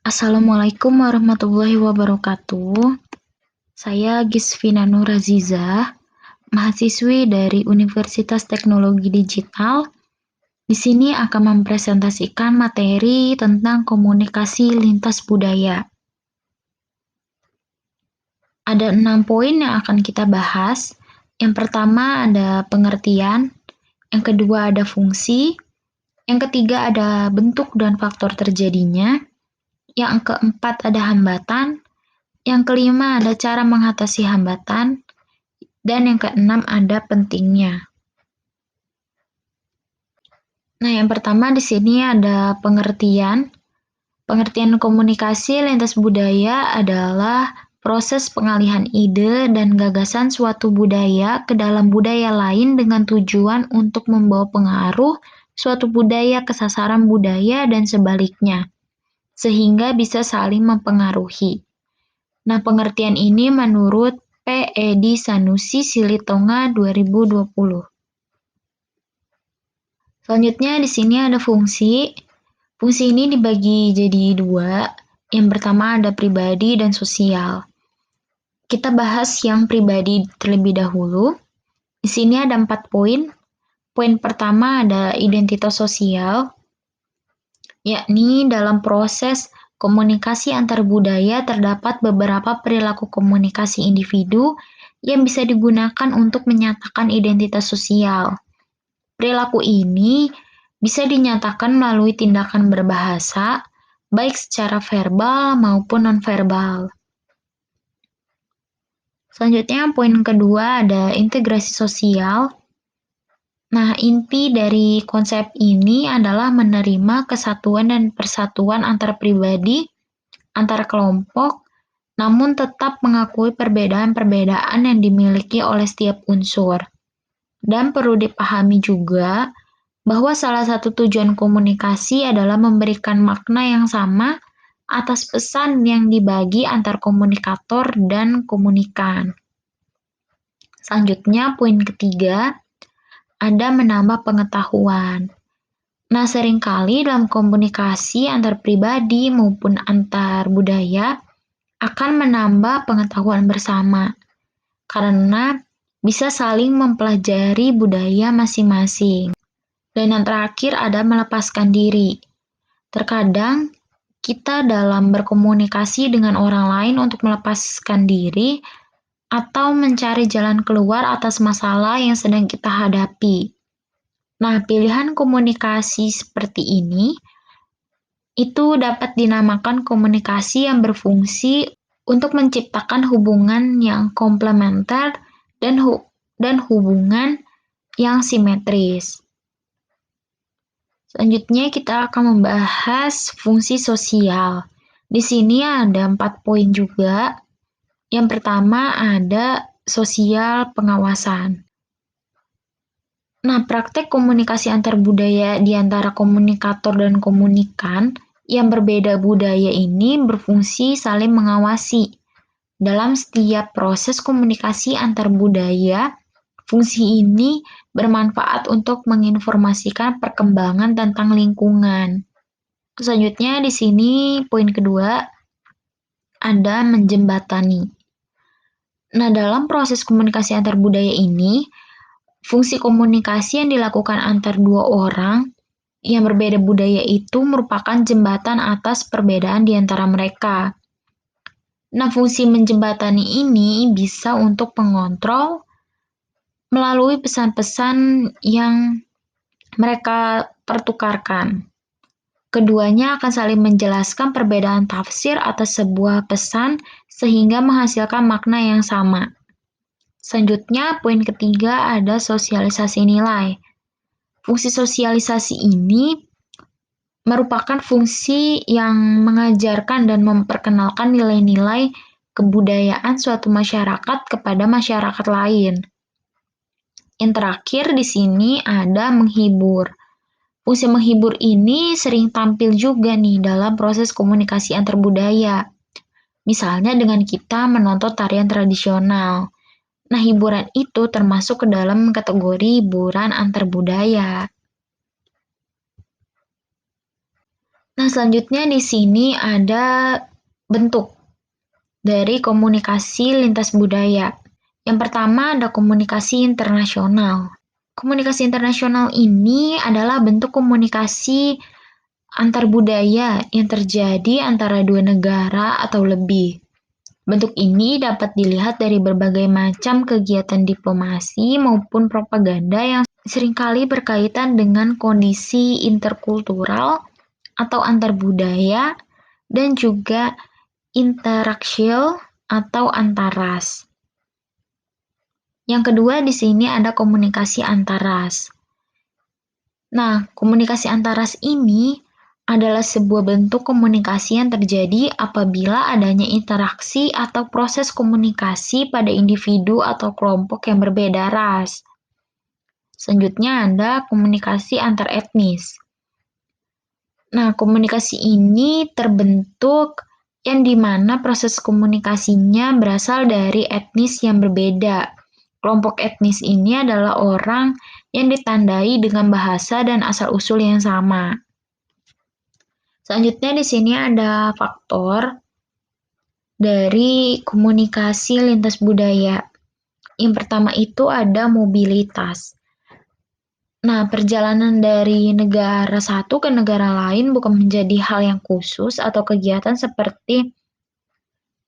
Assalamualaikum warahmatullahi wabarakatuh. Saya Gisvina Nurazizah, mahasiswi dari Universitas Teknologi Digital. Di sini akan mempresentasikan materi tentang komunikasi lintas budaya. Ada 6 poin yang akan kita bahas. Yang pertama ada pengertian, yang kedua ada fungsi, yang ketiga ada bentuk dan faktor terjadinya, yang keempat ada hambatan, yang kelima ada cara mengatasi hambatan, dan yang keenam ada pentingnya. Nah, yang pertama di sini ada pengertian. Pengertian komunikasi lintas budaya adalah proses pengalihan ide dan gagasan suatu budaya ke dalam budaya lain dengan tujuan untuk membawa pengaruh suatu budaya ke sasaran budaya dan sebaliknya, sehingga bisa saling mempengaruhi. Nah, pengertian ini menurut P. Edi Sanusi Silitonga 2020. Selanjutnya di sini ada fungsi. Fungsi ini dibagi jadi dua. Yang pertama ada pribadi dan sosial. Kita bahas yang pribadi terlebih dahulu. Di sini ada 4 poin. Poin pertama ada identitas sosial, yakni dalam proses komunikasi antar budaya terdapat beberapa perilaku komunikasi individu yang bisa digunakan untuk menyatakan identitas sosial. Perilaku ini bisa dinyatakan melalui tindakan berbahasa, baik secara verbal maupun nonverbal. Selanjutnya, poin kedua ada integrasi sosial. Nah, inti dari konsep ini adalah menerima kesatuan dan persatuan antar pribadi, antar kelompok, namun tetap mengakui perbedaan-perbedaan yang dimiliki oleh setiap unsur. Dan perlu dipahami juga bahwa salah satu tujuan komunikasi adalah memberikan makna yang sama atas pesan yang dibagi antar komunikator dan komunikan. Selanjutnya, poin ketiga, ada menambah pengetahuan. Nah, seringkali dalam komunikasi antar pribadi maupun antar budaya akan menambah pengetahuan bersama, karena bisa saling mempelajari budaya masing-masing. Dan yang terakhir ada melepaskan diri. Terkadang kita dalam berkomunikasi dengan orang lain untuk melepaskan diri atau mencari jalan keluar atas masalah yang sedang kita hadapi. Nah, pilihan komunikasi seperti ini itu dapat dinamakan komunikasi yang berfungsi untuk menciptakan hubungan yang komplementer dan hubungan yang simetris. Selanjutnya kita akan membahas fungsi sosial. Di sini ada 4 poin juga. Yang pertama ada sosial pengawasan. Nah, praktek komunikasi antar budaya di antara komunikator dan komunikan yang berbeda budaya ini berfungsi saling mengawasi. Dalam setiap proses komunikasi antar budaya, fungsi ini bermanfaat untuk menginformasikan perkembangan tentang lingkungan. Selanjutnya di sini poin kedua ada menjembatani. Nah, dalam proses komunikasi antar budaya ini, fungsi komunikasi yang dilakukan antar dua orang yang berbeda budaya itu merupakan jembatan atas perbedaan di antara mereka. Nah, fungsi menjembatani ini bisa untuk mengontrol melalui pesan-pesan yang mereka pertukarkan. Keduanya akan saling menjelaskan perbedaan tafsir atas sebuah pesan sehingga menghasilkan makna yang sama. Selanjutnya, poin ketiga ada sosialisasi nilai. Fungsi sosialisasi ini merupakan fungsi yang mengajarkan dan memperkenalkan nilai-nilai kebudayaan suatu masyarakat kepada masyarakat lain. Yang terakhir di sini ada menghibur. Fungsi menghibur ini sering tampil juga nih dalam proses komunikasi antar budaya. Misalnya dengan kita menonton tarian tradisional. Nah, hiburan itu termasuk ke dalam kategori hiburan antar budaya. Nah, selanjutnya di sini ada bentuk dari komunikasi lintas budaya. Yang pertama ada komunikasi internasional. Komunikasi internasional ini adalah bentuk komunikasi antar budaya yang terjadi antara dua negara atau lebih. Bentuk ini dapat dilihat dari berbagai macam kegiatan diplomasi maupun propaganda yang seringkali berkaitan dengan kondisi interkultural atau antar budaya dan juga interaksial atau antaras. Yang kedua di sini ada komunikasi antaras. Nah, komunikasi antaras ini adalah sebuah bentuk komunikasi yang terjadi apabila adanya interaksi atau proses komunikasi pada individu atau kelompok yang berbeda ras. Selanjutnya ada komunikasi antar etnis. Nah, komunikasi ini terbentuk yang dimana proses komunikasinya berasal dari etnis yang berbeda. Kelompok etnis ini adalah orang yang ditandai dengan bahasa dan asal-usul yang sama. Selanjutnya di sini ada faktor dari komunikasi lintas budaya. Yang pertama itu ada mobilitas. Nah, perjalanan dari negara satu ke negara lain bukan menjadi hal yang khusus atau kegiatan seperti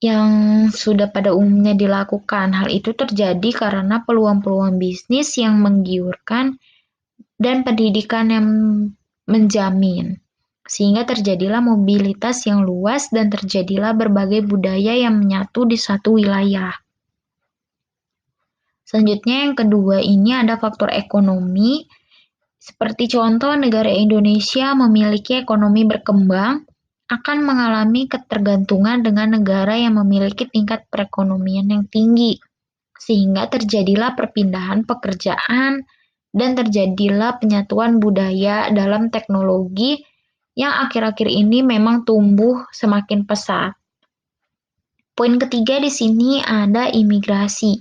yang sudah pada umumnya dilakukan. Hal itu terjadi karena peluang-peluang bisnis yang menggiurkan dan pendidikan yang menjamin. Sehingga terjadilah mobilitas yang luas dan terjadilah berbagai budaya yang menyatu di satu wilayah. Selanjutnya yang kedua ini ada faktor ekonomi. Seperti contoh, negara Indonesia memiliki ekonomi berkembang akan mengalami ketergantungan dengan negara yang memiliki tingkat perekonomian yang tinggi, sehingga terjadilah perpindahan pekerjaan dan terjadilah penyatuan budaya dalam teknologi yang akhir-akhir ini memang tumbuh semakin pesat. Poin ketiga di sini ada imigrasi.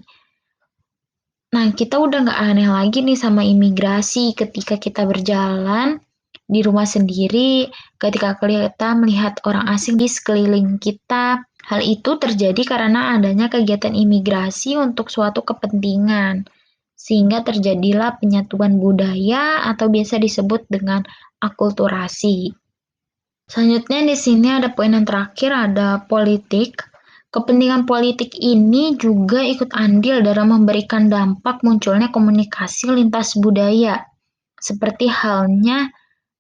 Nah, kita udah nggak aneh lagi nih sama imigrasi ketika kita berjalan di rumah sendiri, ketika kita melihat orang asing di sekeliling kita. Hal itu terjadi karena adanya kegiatan imigrasi untuk suatu kepentingan, sehingga terjadilah penyatuan budaya atau biasa disebut dengan akulturasi. Selanjutnya di sini ada poin yang terakhir, ada politik. Kepentingan politik ini juga ikut andil dalam memberikan dampak munculnya komunikasi lintas budaya. Seperti halnya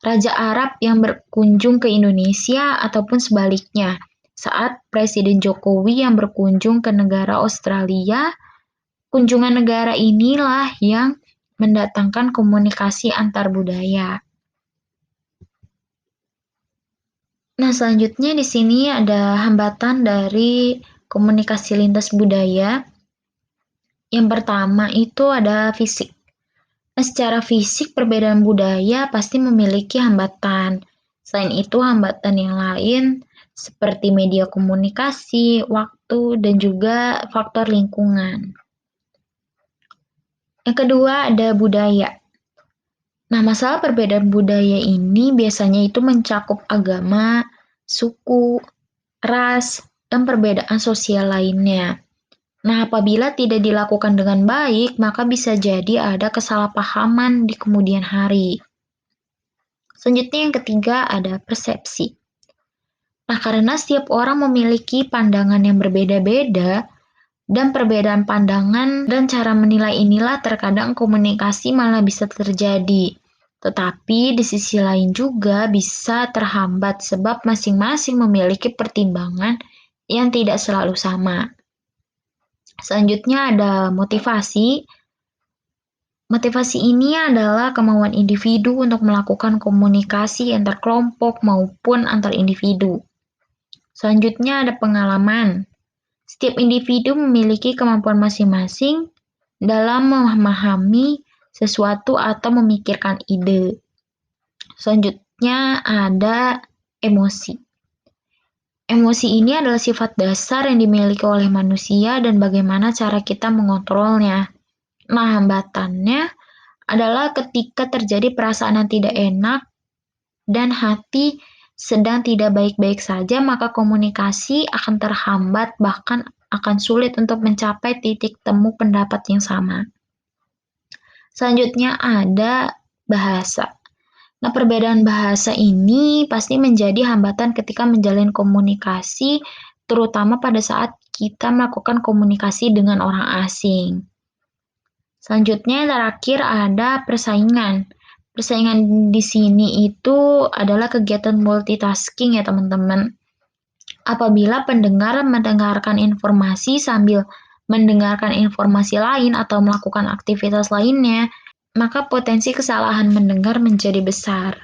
Raja Arab yang berkunjung ke Indonesia ataupun sebaliknya. Saat Presiden Jokowi yang berkunjung ke negara Australia, kunjungan negara inilah yang mendatangkan komunikasi antar budaya. Nah, selanjutnya di sini ada hambatan dari komunikasi lintas budaya. Yang pertama itu ada fisik. Nah, secara fisik perbedaan budaya pasti memiliki hambatan. Selain itu, hambatan yang lain seperti media komunikasi, waktu, dan juga faktor lingkungan. Yang kedua ada budaya. Nah, masalah perbedaan budaya ini biasanya itu mencakup agama, suku, ras, dan perbedaan sosial lainnya. Nah, apabila tidak dilakukan dengan baik, maka bisa jadi ada kesalahpahaman di kemudian hari. Selanjutnya yang ketiga ada persepsi. Nah, karena setiap orang memiliki pandangan yang berbeda-beda, dan perbedaan pandangan dan cara menilai inilah terkadang komunikasi malah bisa terjadi. Tetapi di sisi lain juga bisa terhambat sebab masing-masing memiliki pertimbangan yang tidak selalu sama. Selanjutnya ada motivasi. Motivasi ini adalah kemauan individu untuk melakukan komunikasi antar kelompok maupun antar individu. Selanjutnya ada pengalaman. Setiap individu memiliki kemampuan masing-masing dalam memahami sesuatu atau memikirkan ide. Selanjutnya ada emosi. Emosi ini adalah sifat dasar yang dimiliki oleh manusia dan bagaimana cara kita mengontrolnya. Nah, hambatannya adalah ketika terjadi perasaan yang tidak enak dan hati sedang tidak baik-baik saja, maka komunikasi akan terhambat, bahkan akan sulit untuk mencapai titik temu pendapat yang sama. Selanjutnya ada bahasa. Nah, perbedaan bahasa ini pasti menjadi hambatan ketika menjalin komunikasi, terutama pada saat kita melakukan komunikasi dengan orang asing. Selanjutnya, yang terakhir ada persaingan. Persaingan di sini itu adalah kegiatan multitasking ya teman-teman. Apabila pendengar mendengarkan informasi sambil mendengarkan informasi lain atau melakukan aktivitas lainnya, maka potensi kesalahan mendengar menjadi besar.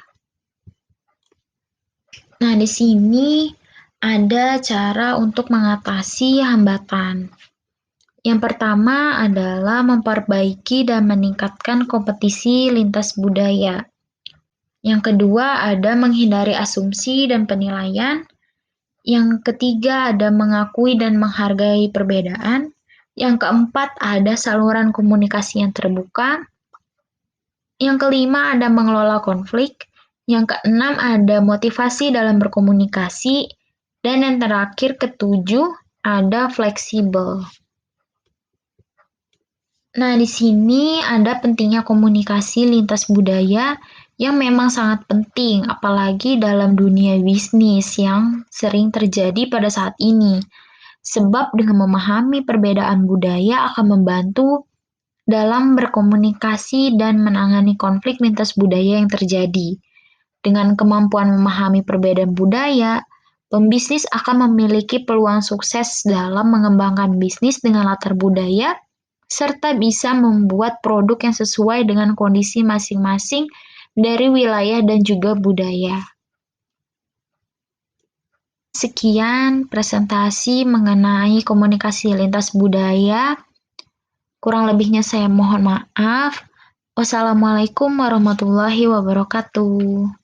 Nah, di sini ada cara untuk mengatasi hambatan. Yang pertama adalah memperbaiki dan meningkatkan kompetisi lintas budaya. Yang kedua ada menghindari asumsi dan penilaian. Yang ketiga ada mengakui dan menghargai perbedaan. Yang keempat ada saluran komunikasi yang terbuka. Yang kelima ada mengelola konflik. Yang keenam ada motivasi dalam berkomunikasi. Dan yang terakhir ketujuh ada fleksibel. Nah, di sini ada pentingnya komunikasi lintas budaya yang memang sangat penting, apalagi dalam dunia bisnis yang sering terjadi pada saat ini. Sebab dengan memahami perbedaan budaya akan membantu dalam berkomunikasi dan menangani konflik lintas budaya yang terjadi. Dengan kemampuan memahami perbedaan budaya, pembisnis akan memiliki peluang sukses dalam mengembangkan bisnis dengan latar budaya, serta bisa membuat produk yang sesuai dengan kondisi masing-masing dari wilayah dan juga budaya. Sekian presentasi mengenai komunikasi lintas budaya. Kurang lebihnya saya mohon maaf. Wassalamualaikum warahmatullahi wabarakatuh.